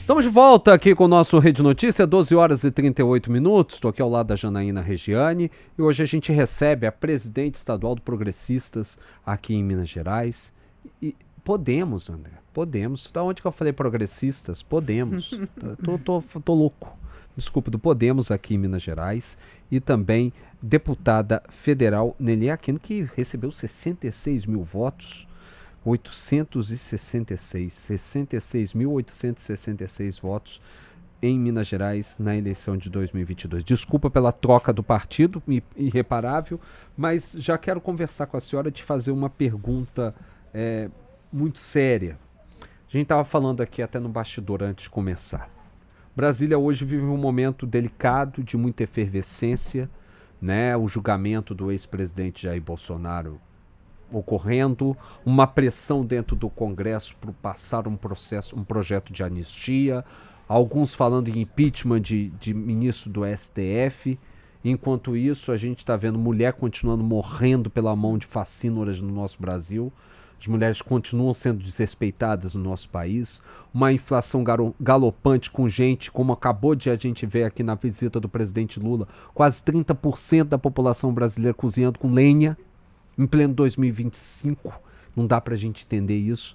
Estamos de volta aqui com o nosso Rede Notícia, 12 horas e 38 minutos. Estou aqui ao lado da Janaína Regiane e hoje a gente recebe a presidente estadual do Progressistas aqui em Minas Gerais. E podemos, André, podemos. Da onde que eu falei progressistas? Podemos. Tô louco. Desculpa, do Podemos aqui em Minas Gerais. E também deputada federal Nelly Aquino, que recebeu 66 mil votos. 66.866 votos em Minas Gerais na eleição de 2022. Desculpa pela troca do partido, irreparável, mas já quero conversar com a senhora, te fazer uma pergunta muito séria. A gente estava falando aqui até no bastidor antes de começar. Brasília hoje vive um momento delicado, de muita efervescência, né? O julgamento do ex-presidente Jair Bolsonaro ocorrendo, uma pressão dentro do Congresso para passar um projeto de anistia, alguns falando em impeachment de ministro do STF. Enquanto isso, a gente está vendo mulher continuando morrendo pela mão de facínoras no nosso Brasil. As mulheres continuam sendo desrespeitadas no nosso país. Uma inflação galopante com gente, como acabou de a gente ver aqui na visita do presidente Lula, quase 30% da população brasileira cozinhando com lenha. Em pleno 2025, não dá para a gente entender isso.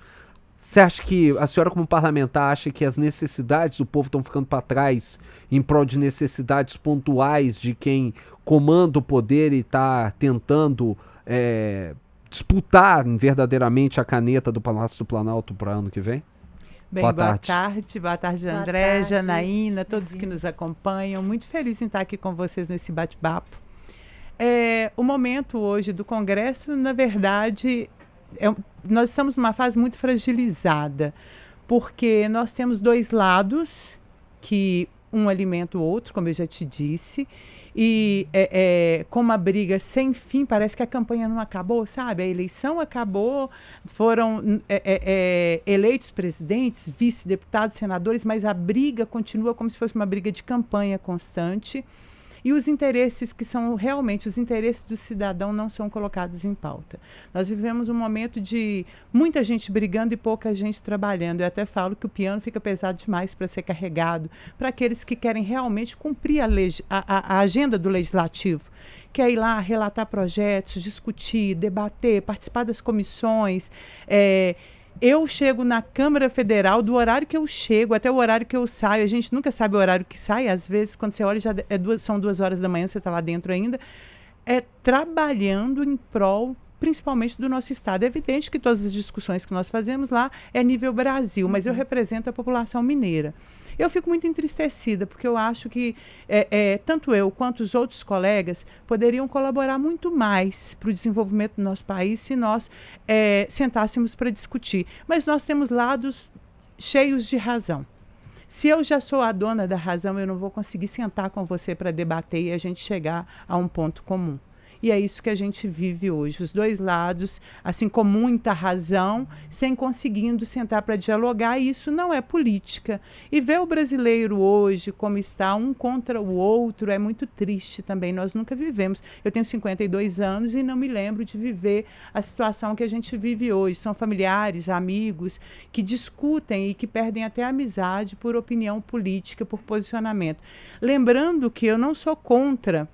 Você acha que, a senhora como parlamentar, acha que as necessidades do povo estão ficando para trás em prol de necessidades pontuais de quem comanda o poder e está tentando disputar verdadeiramente a caneta do Palácio do Planalto para o ano que vem? Bem, boa tarde, André, Janaína, todos que nos acompanham. Muito feliz em estar aqui com vocês nesse bate-papo. O momento hoje do Congresso, na verdade, nós estamos numa fase muito fragilizada, porque nós temos dois lados, que um alimenta o outro, como eu já te disse, e com uma briga sem fim, parece que a campanha não acabou, sabe? A eleição acabou, foram eleitos presidentes, vice-deputados, senadores, mas a briga continua como se fosse uma briga de campanha constante. E os interesses que são realmente os interesses do cidadão não são colocados em pauta. Nós vivemos um momento de muita gente brigando e pouca gente trabalhando. Eu até falo que o piano fica pesado demais para ser carregado para aqueles que querem realmente cumprir a agenda do legislativo. Quer ir lá relatar projetos, discutir, debater, participar das comissões. Eu chego na Câmara Federal, do horário que eu chego até o horário que eu saio. A gente nunca sabe o horário que sai. Às vezes, quando você olha, são 2 horas da manhã, você está lá dentro ainda. Trabalhando em prol, principalmente, do nosso Estado. É evidente que todas as discussões que nós fazemos lá é nível Brasil, mas eu represento a população mineira. Eu fico muito entristecida, porque eu acho que tanto eu quanto os outros colegas poderiam colaborar muito mais para o desenvolvimento do nosso país se nós sentássemos para discutir. Mas nós temos lados cheios de razão. Se eu já sou a dona da razão, eu não vou conseguir sentar com você para debater e a gente chegar a um ponto comum. E é isso que a gente vive hoje. Os dois lados, assim, com muita razão, sem conseguindo sentar para dialogar. E isso não é política. E ver o brasileiro hoje, como está, um contra o outro, é muito triste também. Nós nunca vivemos. Eu tenho 52 anos e não me lembro de viver a situação que a gente vive hoje. São familiares, amigos, que discutem e que perdem até a amizade por opinião política, por posicionamento. Lembrando que eu não sou contra.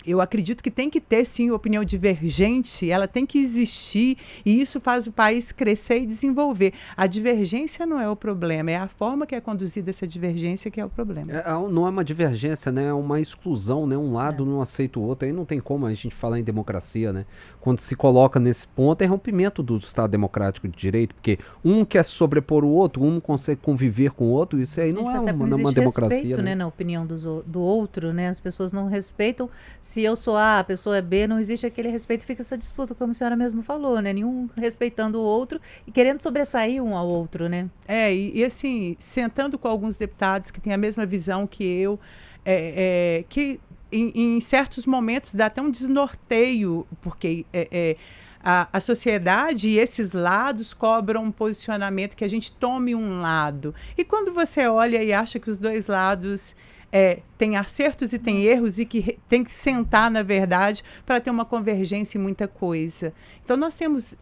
Eu acredito que tem que ter, sim, opinião divergente, ela tem que existir e isso faz o país crescer e desenvolver. A divergência não é o problema, é a forma que é conduzida essa divergência que é o problema. Não é uma divergência, né? É uma exclusão, né? Um lado não aceita o outro, aí não tem como a gente falar em democracia, né? Quando se coloca nesse ponto, é rompimento do Estado Democrático de Direito, porque um quer sobrepor o outro, um não consegue conviver com o outro, isso aí não é uma democracia. Respeito, né? Na opinião do outro, né? As pessoas não respeitam. Se eu sou A, a pessoa é B, não existe aquele respeito, fica essa disputa, como a senhora mesmo falou, né? Nenhum respeitando o outro e querendo sobressair um ao outro, né? E assim, sentando com alguns deputados que têm a mesma visão que eu, que em certos momentos dá até um desnorteio, porque a sociedade e esses lados cobram um posicionamento que a gente tome um lado. E quando você olha e acha que os dois lados tem acertos e tem erros e que tem que sentar, na verdade, para ter uma convergência em muita coisa. Então, nós temos...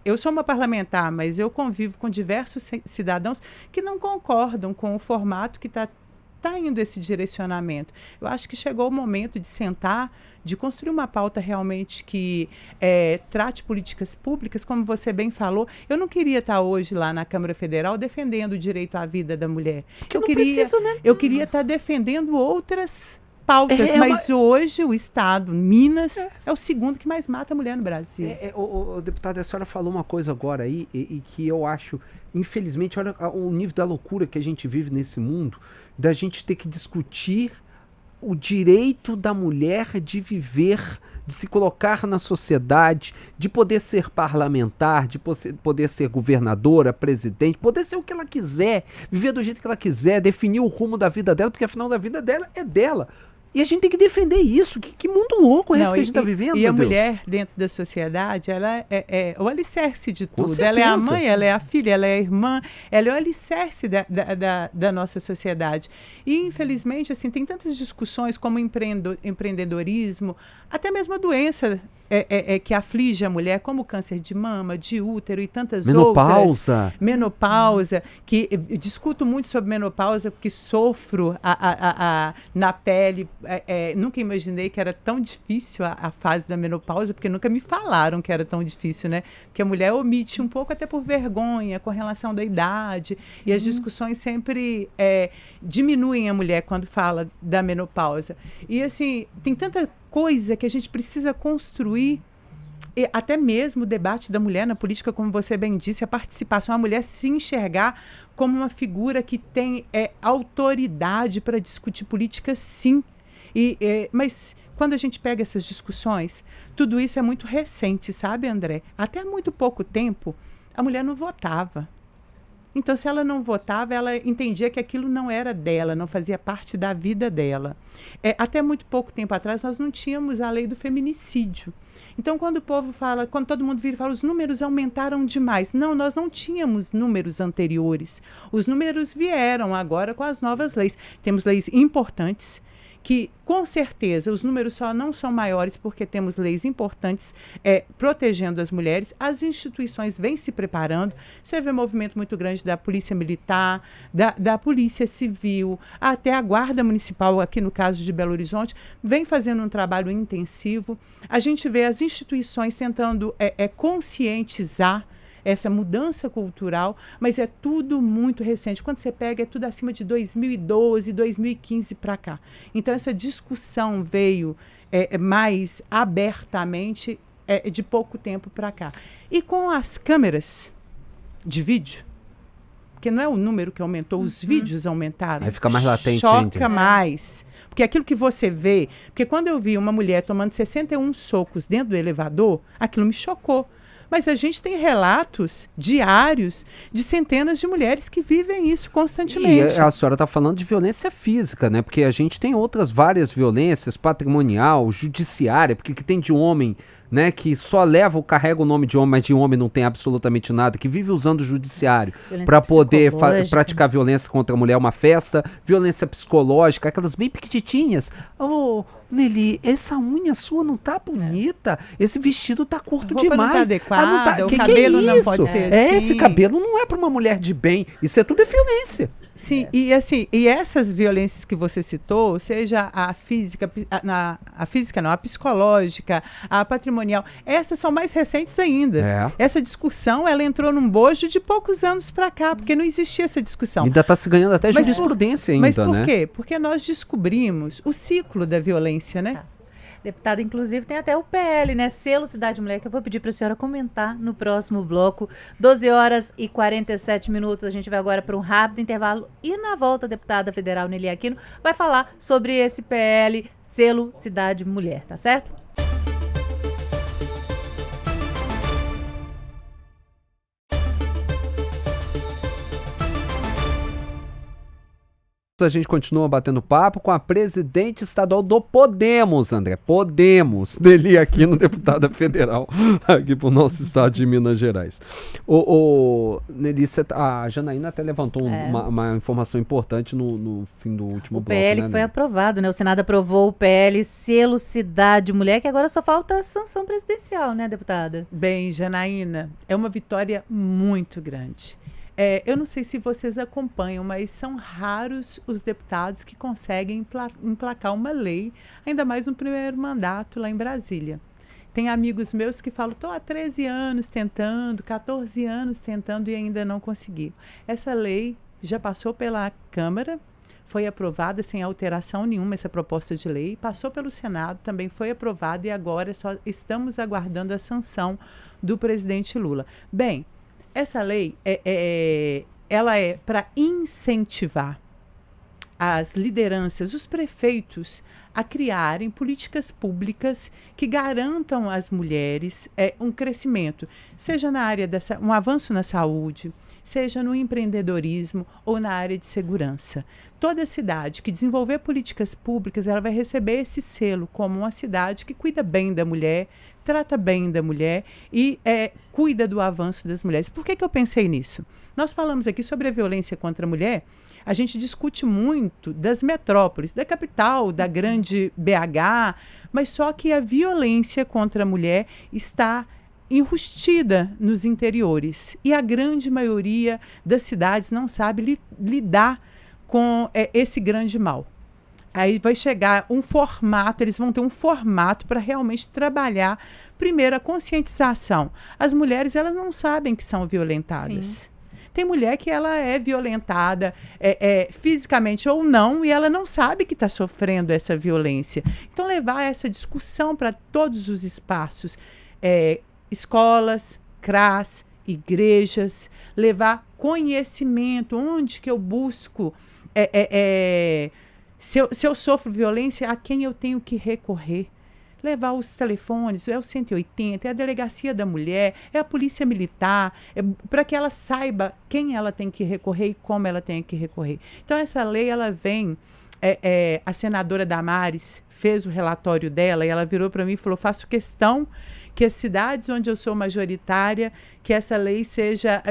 eu sou uma parlamentar, mas eu convivo com diversos cidadãos que não concordam com o formato que está indo esse direcionamento. Eu acho que chegou o momento de sentar, de construir uma pauta realmente que trate políticas públicas, como você bem falou. Eu não queria estar hoje lá na Câmara Federal defendendo o direito à vida da mulher. Eu queria estar defendendo outras pautas, mas hoje o Estado, Minas, é o segundo que mais mata a mulher no Brasil. Deputada, a senhora falou uma coisa agora aí e que eu acho, infelizmente, olha o nível da loucura que a gente vive nesse mundo, da gente ter que discutir o direito da mulher de viver, de se colocar na sociedade, de poder ser parlamentar, de poder ser governadora, presidente, poder ser o que ela quiser, viver do jeito que ela quiser, definir o rumo da vida dela, porque afinal da vida dela é dela. E a gente tem que defender isso. Que mundo louco é esse que a gente está vivendo, E a mulher, dentro da sociedade, ela é o alicerce de tudo. certeza. Ela é a mãe, ela é a filha, ela é a irmã, ela é o alicerce da nossa sociedade. E, infelizmente, assim, tem tantas discussões como empreendedorismo, até mesmo a doença que aflige a mulher, como o câncer de mama, de útero e tantas outras. Menopausa. Que eu discuto muito sobre menopausa, porque sofro na pele. Nunca imaginei que era tão difícil a fase da menopausa, porque nunca me falaram que era tão difícil, né? Porque a mulher omite um pouco até por vergonha, com relação da idade. Sim. E as discussões sempre diminuem a mulher quando fala da menopausa. E, assim, tem tanta coisa que a gente precisa construir, e até mesmo o debate da mulher na política, como você bem disse, a participação, a mulher se enxergar como uma figura que tem autoridade para discutir política, sim. Mas quando a gente pega essas discussões, tudo isso é muito recente, sabe, André? Até há muito pouco tempo, a mulher não votava. Então, se ela não votava, ela entendia que aquilo não era dela, não fazia parte da vida dela. Até muito pouco tempo atrás, nós não tínhamos a lei do feminicídio. Então, quando o povo fala, quando todo mundo vira e fala, os números aumentaram demais. Não, nós não tínhamos números anteriores. Os números vieram agora com as novas leis. Temos leis importantes, que, com certeza, os números só não são maiores porque temos leis importantes protegendo as mulheres. As instituições vêm se preparando. Você vê um movimento muito grande da Polícia Militar, da Polícia Civil, até a Guarda Municipal, aqui no caso de Belo Horizonte, vem fazendo um trabalho intensivo. A gente vê as instituições tentando conscientizar essa mudança cultural, mas é tudo muito recente. Quando você pega, é tudo acima de 2012, 2015 para cá. Então, essa discussão veio mais abertamente de pouco tempo para cá. E com as câmeras de vídeo, porque não é o número que aumentou, os vídeos aumentaram. Aí fica mais latente. Choca mais. Porque aquilo que você vê... Porque quando eu vi uma mulher tomando 61 socos dentro do elevador, aquilo me chocou. Mas a gente tem relatos diários de centenas de mulheres que vivem isso constantemente. E a senhora está falando de violência física, né? Porque a gente tem várias violências, patrimonial, judiciária, porque que tem de homem, né, que só carrega o nome de homem, mas de homem não tem absolutamente nada, que vive usando o judiciário para poder praticar violência contra a mulher, uma festa, violência psicológica, aquelas bem pequitinhas. Nelly, essa unha sua não tá bonita, esse vestido tá curto demais. Não tá adequado, o cabelo não pode ser assim. Esse cabelo não é para uma mulher de bem, isso é tudo violência. Sim, e assim, e essas violências que você citou, seja a física, a psicológica, a patrimonial, essas são mais recentes ainda. Essa discussão, ela entrou num bojo de poucos anos para cá, porque não existia essa discussão. Ainda está se ganhando até jurisprudência ainda, né? Mas por quê? Porque nós descobrimos o ciclo da violência, né? Deputada, inclusive, tem até o PL, né? Selo Cidade Mulher, que eu vou pedir para a senhora comentar no próximo bloco. 12h47. A gente vai agora para um rápido intervalo. E na volta, a deputada federal Nelly Aquino vai falar sobre esse PL, Selo Cidade Mulher, tá certo? A gente continua batendo papo com a presidente estadual do Podemos, André. Podemos, Nelly Aquino, deputada federal aqui pro nosso estado de Minas Gerais. Nelly, a Janaína até levantou uma informação importante no fim do último bloco. O PL que foi aprovado, né? O Senado aprovou o PL Selo Cidade Mulher, que agora só falta a sanção presidencial, né, deputada? Bem, Janaína, é uma vitória muito grande. Eu não sei se vocês acompanham, mas são raros os deputados que conseguem emplacar uma lei, ainda mais no primeiro mandato lá em Brasília. Tem amigos meus que falam, estou há 13 anos tentando, 14 anos tentando e ainda não consegui. Essa lei já passou pela Câmara, foi aprovada sem alteração nenhuma, essa proposta de lei, passou pelo Senado, também foi aprovada e agora só estamos aguardando a sanção do presidente Lula. Bem, essa lei ela é para incentivar as lideranças, os prefeitos, a criarem políticas públicas que garantam às mulheres um crescimento, seja na área um avanço na saúde, seja no empreendedorismo ou na área de segurança. Toda cidade que desenvolver políticas públicas, ela vai receber esse selo como uma cidade que cuida bem da mulher, trata bem da mulher e cuida do avanço das mulheres. Por que eu pensei nisso? Nós falamos aqui sobre a violência contra a mulher, a gente discute muito das metrópoles, da capital, da grande BH, mas só que a violência contra a mulher está enrustida nos interiores e a grande maioria das cidades não sabe lidar com esse grande mal. Aí vai chegar um formato, eles vão ter um formato para realmente trabalhar, primeiro, a conscientização. As mulheres, elas não sabem que são violentadas. Sim. Tem mulher que ela é violentada fisicamente ou não e ela não sabe que está sofrendo essa violência. Então, levar essa discussão para todos os espaços, escolas, CRAS, igrejas, levar conhecimento, onde que eu busco, se eu sofro violência, a quem eu tenho que recorrer. Levar os telefones, o 180, é a delegacia da mulher, é a polícia militar, para que ela saiba quem ela tem que recorrer e como ela tem que recorrer. Então, essa lei, ela vem, a senadora Damares fez o relatório dela e ela virou para mim e falou, faço questão que as cidades onde eu sou majoritária, que essa lei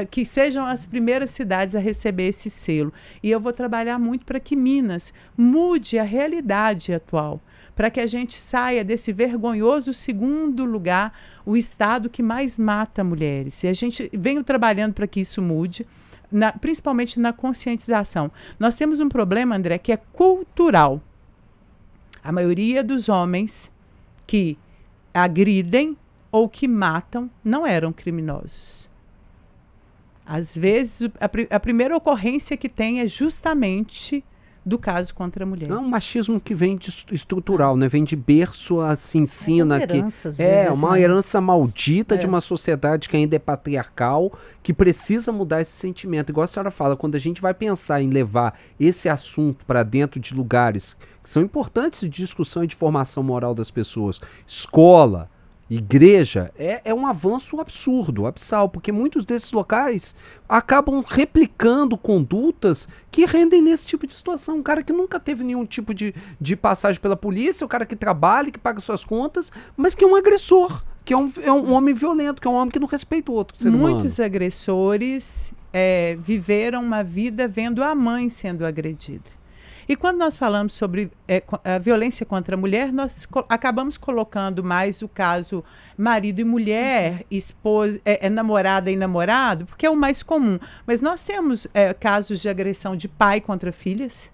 que sejam as primeiras cidades a receber esse selo. E eu vou trabalhar muito para que Minas mude a realidade atual, para que a gente saia desse vergonhoso segundo lugar, o estado que mais mata mulheres. E a gente vem trabalhando para que isso mude, principalmente na conscientização. Nós temos um problema, André, que é cultural. A maioria dos homens que agridem ou que matam não eram criminosos. Às vezes, a primeira ocorrência que tem é justamente do caso contra a mulher. É um machismo que vem estrutural, né? Vem de berço, se ensina que uma herança maldita de uma sociedade que ainda é patriarcal, que precisa mudar esse sentimento. Igual a senhora fala, quando a gente vai pensar em levar esse assunto para dentro de lugares que são importantes de discussão e de formação moral das pessoas, escola, igreja, é um avanço absurdo, abissal, porque muitos desses locais acabam replicando condutas que rendem nesse tipo de situação. Um cara que nunca teve nenhum tipo de passagem pela polícia, o cara que trabalha, que paga suas contas, mas que é um agressor, que é um homem violento, que é um homem que não respeita o outro ser humano. Muitos agressores viveram uma vida vendo a mãe sendo agredida. E quando nós falamos sobre a violência contra a mulher, nós acabamos colocando mais o caso marido e mulher, esposa, namorada e namorado, porque é o mais comum. Mas nós temos casos de agressão de pai contra filhas,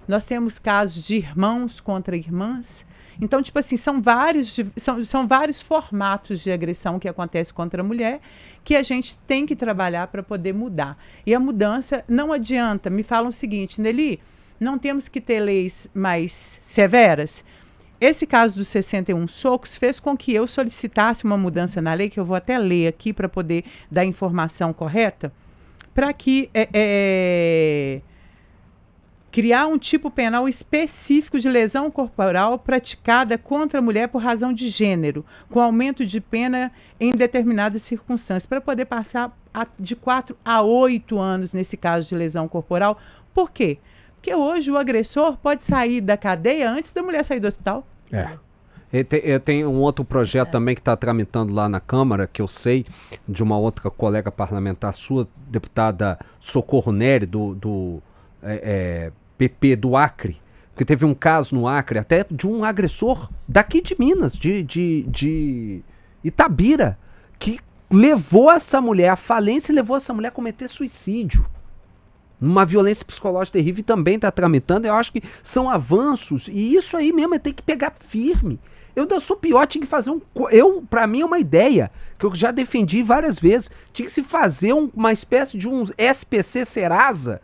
nós temos casos de irmãos contra irmãs. Então, tipo assim, são vários formatos de agressão que acontece contra a mulher que a gente tem que trabalhar para poder mudar. E a mudança não adianta. Me falam o seguinte, Nelly, não temos que ter leis mais severas? Esse caso dos 61 socos fez com que eu solicitasse uma mudança na lei, que eu vou até ler aqui para poder dar a informação correta, para que criar um tipo penal específico de lesão corporal praticada contra a mulher por razão de gênero, com aumento de pena em determinadas circunstâncias, para poder passar de 4 a 8 anos nesse caso de lesão corporal. Por quê? Porque hoje o agressor pode sair da cadeia antes da mulher sair do hospital. Eu tenho um outro projeto também que está tramitando lá na Câmara, que eu sei, de uma outra colega parlamentar sua, deputada Socorro Nery, do PP do Acre, porque teve um caso no Acre, até de um agressor daqui de Minas, de Itabira, que levou essa mulher à falência e levou essa mulher a cometer suicídio. Uma violência psicológica terrível, e também está tramitando. Eu acho que são avanços, e isso aí mesmo tem que pegar firme. Eu ainda sou pior, tinha que fazer pra mim é uma ideia que eu já defendi várias vezes. Tinha que se fazer uma espécie de um SPC Serasa,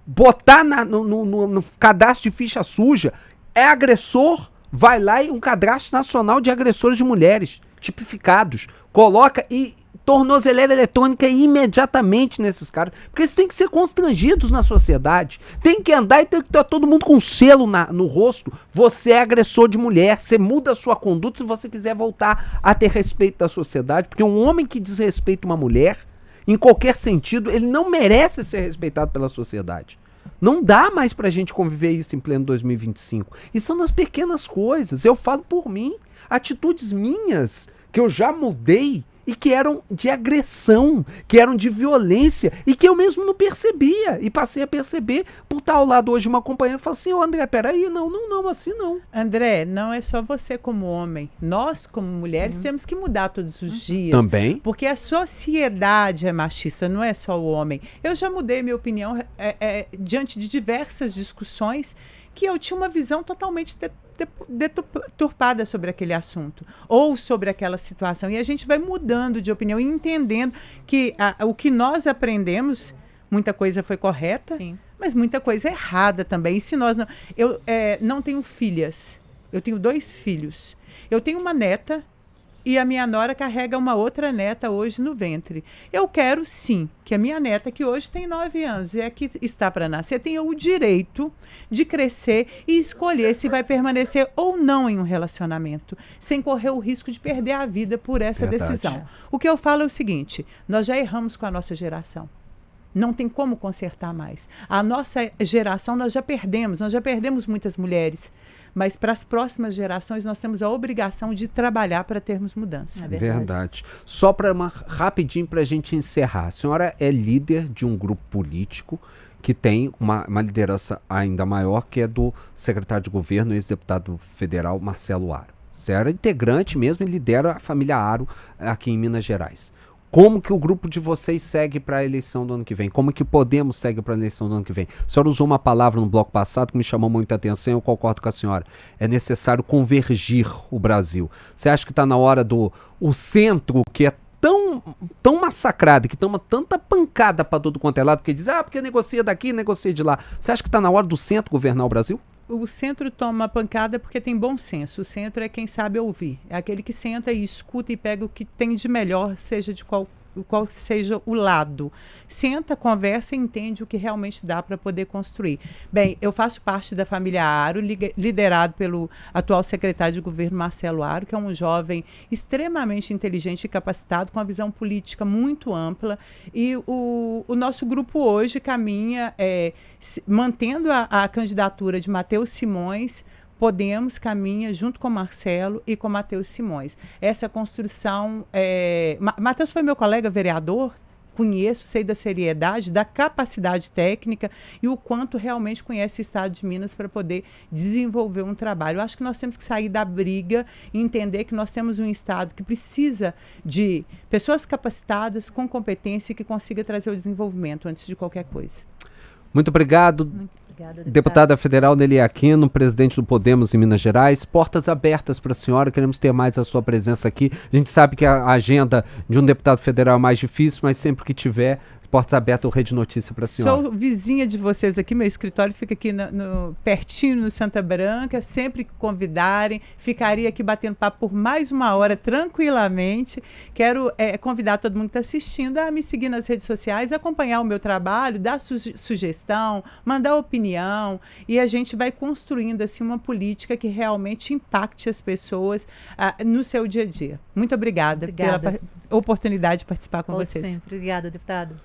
botar no cadastro de ficha suja. É agressor, vai lá e um cadastro nacional de agressores de mulheres tipificados. Coloca e tornozeleira eletrônica imediatamente nesses caras. Porque eles têm que ser constrangidos na sociedade. Tem que andar e tem que estar todo mundo com um selo no rosto. Você é agressor de mulher. Você muda a sua conduta se você quiser voltar a ter respeito da sociedade. Porque um homem que desrespeita uma mulher, em qualquer sentido, ele não merece ser respeitado pela sociedade. Não dá mais pra gente conviver isso em pleno 2025. E são nas pequenas coisas. Eu falo por mim. Atitudes minhas que eu já mudei e que eram de agressão, que eram de violência e que eu mesmo não percebia. E passei a perceber por estar ao lado hoje de uma companheira e falar assim, André, peraí, não, assim não. André, não é só você como homem. Nós, como mulheres, temos que mudar todos os dias. Também. Porque a sociedade é machista, não é só o homem. Eu já mudei minha opinião diante de diversas discussões que eu tinha uma visão totalmente deturpada sobre aquele assunto ou sobre aquela situação, e a gente vai mudando de opinião e entendendo que o que nós aprendemos, muita coisa foi correta, Sim. mas muita coisa errada também. E se nós não, eu não tenho filhas, eu tenho 2 filhos, eu tenho uma neta e a minha nora carrega uma outra neta hoje no ventre. Eu quero sim que a minha neta, que hoje tem 9 anos e é que está para nascer, tenha o direito de crescer e escolher se vai permanecer ou não em um relacionamento, sem correr o risco de perder a vida por essa decisão. O que eu falo é o seguinte, nós já erramos com a nossa geração. Não tem como consertar mais. A nossa geração nós já perdemos muitas mulheres. Mas para as próximas gerações nós temos a obrigação de trabalhar para termos mudança. É verdade. Verdade. Só para rapidinho para a gente encerrar. A senhora é líder de um grupo político que tem uma liderança ainda maior, que é do secretário de governo, ex-deputado federal Marcelo Aro. Você era integrante mesmo e lidera a família Aro aqui em Minas Gerais. Como que o grupo de vocês segue para a eleição do ano que vem? Como que Podemos segue para a eleição do ano que vem? A senhora usou uma palavra no bloco passado que me chamou muita atenção, eu concordo com a senhora. É necessário convergir o Brasil. Você acha que está na hora o centro, que é tão massacrado, que toma tanta pancada para todo quanto é lado, porque diz, porque negocia daqui, negocia de lá. Você acha que está na hora do centro governar o Brasil? O centro toma pancada porque tem bom senso. O centro é quem sabe ouvir. É aquele que senta e escuta e pega o que tem de melhor, seja de qual seja o lado. Senta, conversa e entende o que realmente dá para poder construir. Bem, eu faço parte da família Aro, liderado pelo atual secretário de governo Marcelo Aro, que é um jovem extremamente inteligente e capacitado, com uma visão política muito ampla. E o nosso grupo hoje caminha mantendo a candidatura de Matheus Simões. Podemos caminha junto com Marcelo e com Matheus Simões. Essa construção... Matheus foi meu colega vereador, conheço, sei da seriedade, da capacidade técnica e o quanto realmente conhece o estado de Minas para poder desenvolver um trabalho. Eu acho que nós temos que sair da briga e entender que nós temos um estado que precisa de pessoas capacitadas, com competência e que consiga trazer o desenvolvimento antes de qualquer coisa. Muito obrigado. Obrigada, Deputada federal Nelly Aquino, presidente do Podemos em Minas Gerais. Portas abertas para a senhora, queremos ter mais a sua presença aqui. A gente sabe que a agenda de um deputado federal é mais difícil, mas sempre que tiver, portas abertas, o Rede Notícia para a senhora. Sou vizinha de vocês aqui, meu escritório fica aqui pertinho no Santa Branca, sempre que convidarem, ficaria aqui batendo papo por mais 1 hora tranquilamente. Quero convidar todo mundo que está assistindo a me seguir nas redes sociais, acompanhar o meu trabalho, dar sugestão, mandar opinião, e a gente vai construindo assim uma política que realmente impacte as pessoas no seu dia a dia. Muito obrigada pela oportunidade de participar com vocês. Sempre. Obrigada, deputado.